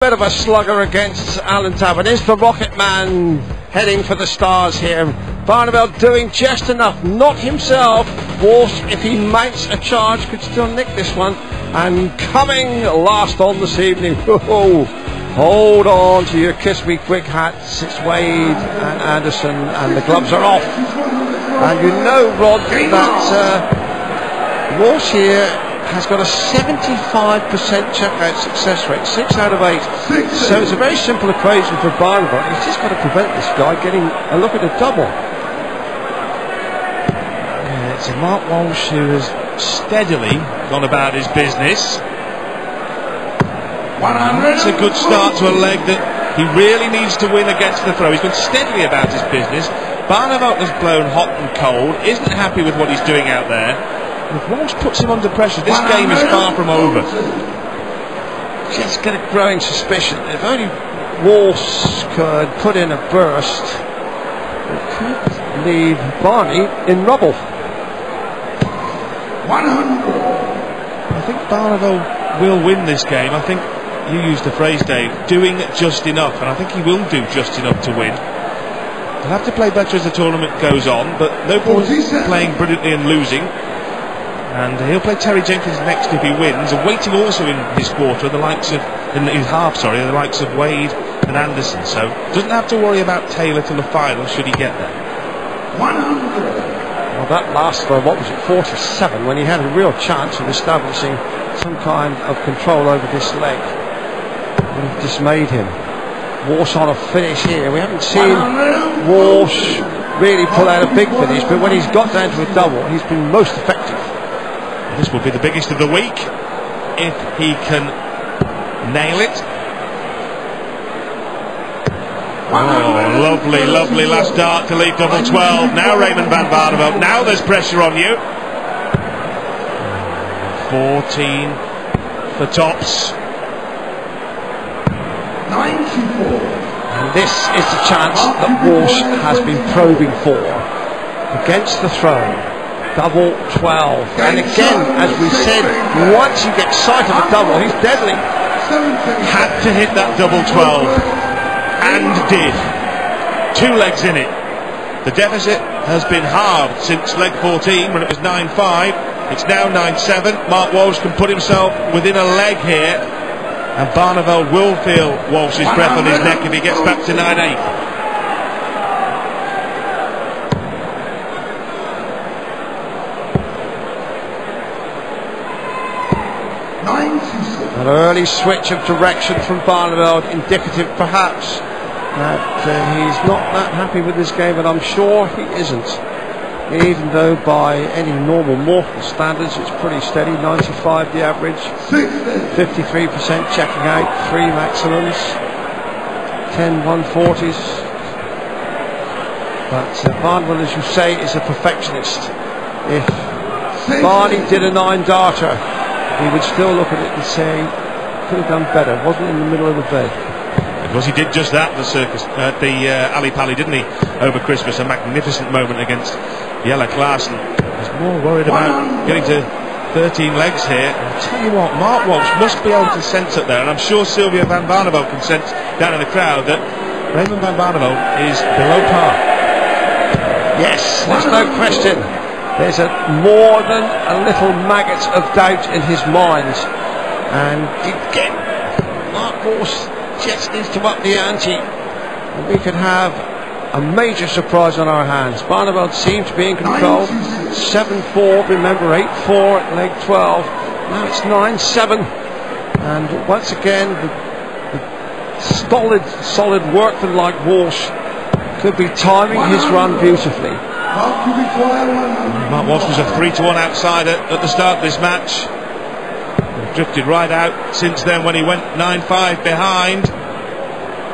Bit of a slugger against Alan Tavern. Is the Rocket Man heading for the stars here? Barneveld doing just enough, not himself. Walsh, if he mounts a charge, could still nick this one. And coming last on this evening, whoa, hold on to your Kiss Me Quick hats. It's Wade and Anderson, and the gloves are off. And you know, Rod, that Walsh here has got a 75% checkout success rate, 6 out of 8. So it's a very simple equation for Barneveld. He's just got to prevent this guy getting a look at a double. Yeah, it's a Mark Walsh who has steadily gone about his business. It's a good start to a leg that he really needs to win against the throw. He's gone steadily about his business. Barneveld has blown hot and cold, isn't happy with what he's doing out there. If Walsh puts him under pressure, this game is far from over. Just get a growing suspicion. If only Walsh could put in a burst, it could leave Barney in rubble. 100. I think Barneveld will win this game. I think you used the phrase, Dave, doing just enough, and I think he will do just enough to win. He'll have to play better as the tournament goes on, but no point playing brilliantly and losing. And he'll play Terry Jenkins next if he wins, and waiting also in his quarter the likes of the likes of Wade and Anderson. So doesn't have to worry about Taylor till the final should he get there. 100. Well, that last throw, what was it, 47, when he had a real chance of establishing some kind of control over this leg. Would have dismayed him. Walsh on a finish here. We haven't seen Walsh really pull out a big finish, but when he's got down to a double, he's been most effective. This will be the biggest of the week if he can nail it. Oh, lovely, lovely last dart to leave double 12. Now Raymond van Barneveld. Now there's pressure on you. 14 for tops. 94. And this is the chance that Walsh has been probing for against the throne. Double 12. And again, as we said, once you get sight of a double, he's deadly. Had to hit that double 12. And did. 2 legs in it. The deficit has been halved since leg 14 when it was 9-5. It's now 9-7. Mark Walsh can put himself within a leg here. And Barneveld will feel Walsh's breath on his neck if he gets back to 9-8. An early switch of direction from Barneveld, indicative perhaps that he's not that happy with this game, and I'm sure he isn't. Even though by any normal mortal standards it's pretty steady. 95 the average, 53% checking out, 3 maximums, 10 140s. But Barneveld, as you say, is a perfectionist. If Barney did a 9-darter, he would still look at it and say, could have done better, wasn't in the middle of the bed. Because he did just that, the circus, the Ali Pali, didn't he, over Christmas? A magnificent moment against Jelle Klaassen. He's more worried about getting to 13 legs here. I'll tell you what, Mark Walsh must be able to sense it there, and I'm sure Sylvia van Barneveld can sense down in the crowd that Raymond van Barneveld is below par. Yes, there's no question. There's more than a little maggot of doubt in his mind. And again, Mark Walsh just needs to up the ante. And we could have a major surprise on our hands. Barneveld seemed to be in control. 7-4, remember 8-4 at leg 12. Now it's 9-7. And once again, the solid workman like Walsh could be timing his run beautifully. Mark Walsh was a 3-1 outsider at the start of this match. Drifted right out since then when he went 9-5 behind.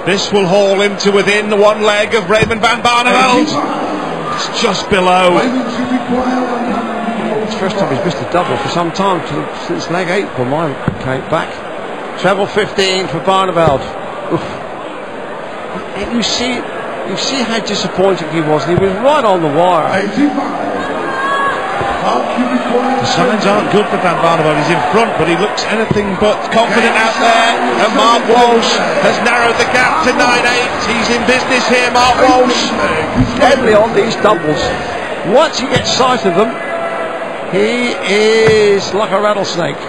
This will haul him to within 1 leg of Raymond van Barneveld. It's just below. It's the first time he's missed a double for some time, since leg 8 for my count back. Treble 15 for Barneveld. And you see how disappointing he was. He was right on the wire. The signs aren't good for Van Barneveld. He's in front, but he looks anything but confident out there. And Mark Walsh has narrowed the gap to 9-8. He's in business here, Mark Walsh. Deadly on these doubles. Once he gets sight of them, he is like a rattlesnake.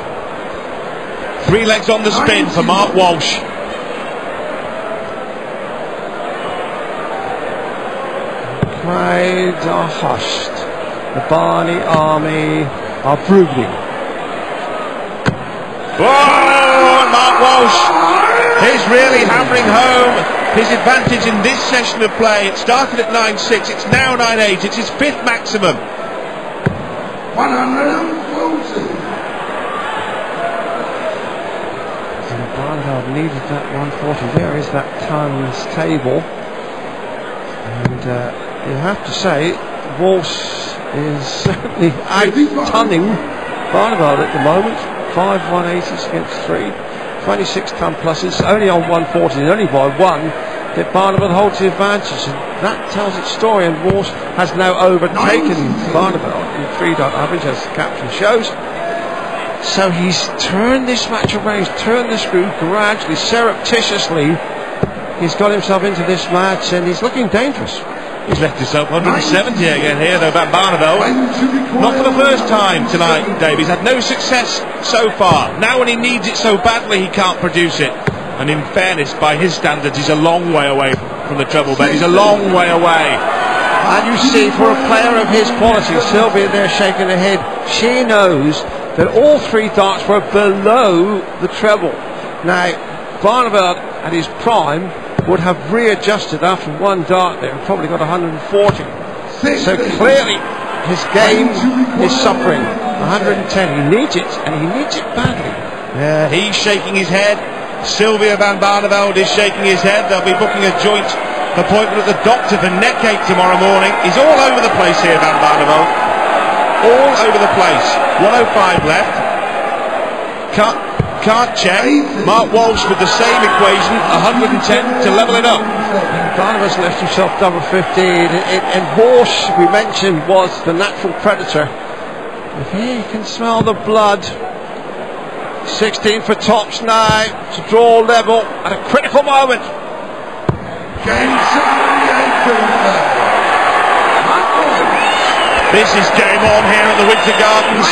3 legs on the spin for Mark Walsh. Crowds are hushed. The Barney army are brooding. Oh, Mark Walsh is really hammering home his advantage in this session of play. It started at 9-6, it's now 9-8, it's his 5th maximum. 140. Barneveld needed that 140. There is that tons table. And you have to say, Walsh is certainly out-tunning Barneveld at the moment. 5 180s against 3. 26 ton pluses, only on 140, and only by 1 that Barneveld holds the advantage. And that tells its story, and Walsh has now overtaken Barneveld in 3-dot average, as the caption shows. So he's turned this match around, he's turned the screw gradually, surreptitiously. He's got himself into this match, and he's looking dangerous. He's left himself 170 again here, though, Van Barneveld. Not for the first time tonight, Dave. He's had no success so far. Now when he needs it so badly, he can't produce it. And in fairness, by his standards, he's a long way away from the treble bet. He's a long way away. And you see, for a player of his quality, Sylvia there shaking her head, she knows that all 3 darts were below the treble. Now, Barneveld at his prime would have readjusted after 1 dart there and probably got 140. So clearly his game is suffering. 110, he needs it, and he needs it badly. Yeah, he's shaking his head. Sylvia Van Barneveld is shaking his head. They'll be booking a joint appointment at the doctor for neck ache tomorrow morning. He's all over the place here, Van Barneveld. All over the place. 105 left. Can't check. Mark Walsh with the same equation, 110 to level it up. Barneveld's left himself double 15, and Walsh, we mentioned, was the natural predator. If he can smell the blood. 16 for tops now to draw level at a critical moment. This is game on here at the Winter Gardens.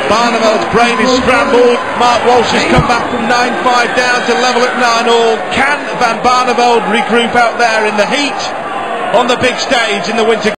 Barneveld's brain is scrambled. Mark Walsh has come back from 9-5 down to level at 9-all. Can Van Barneveld regroup out there in the heat on the big stage in the Winter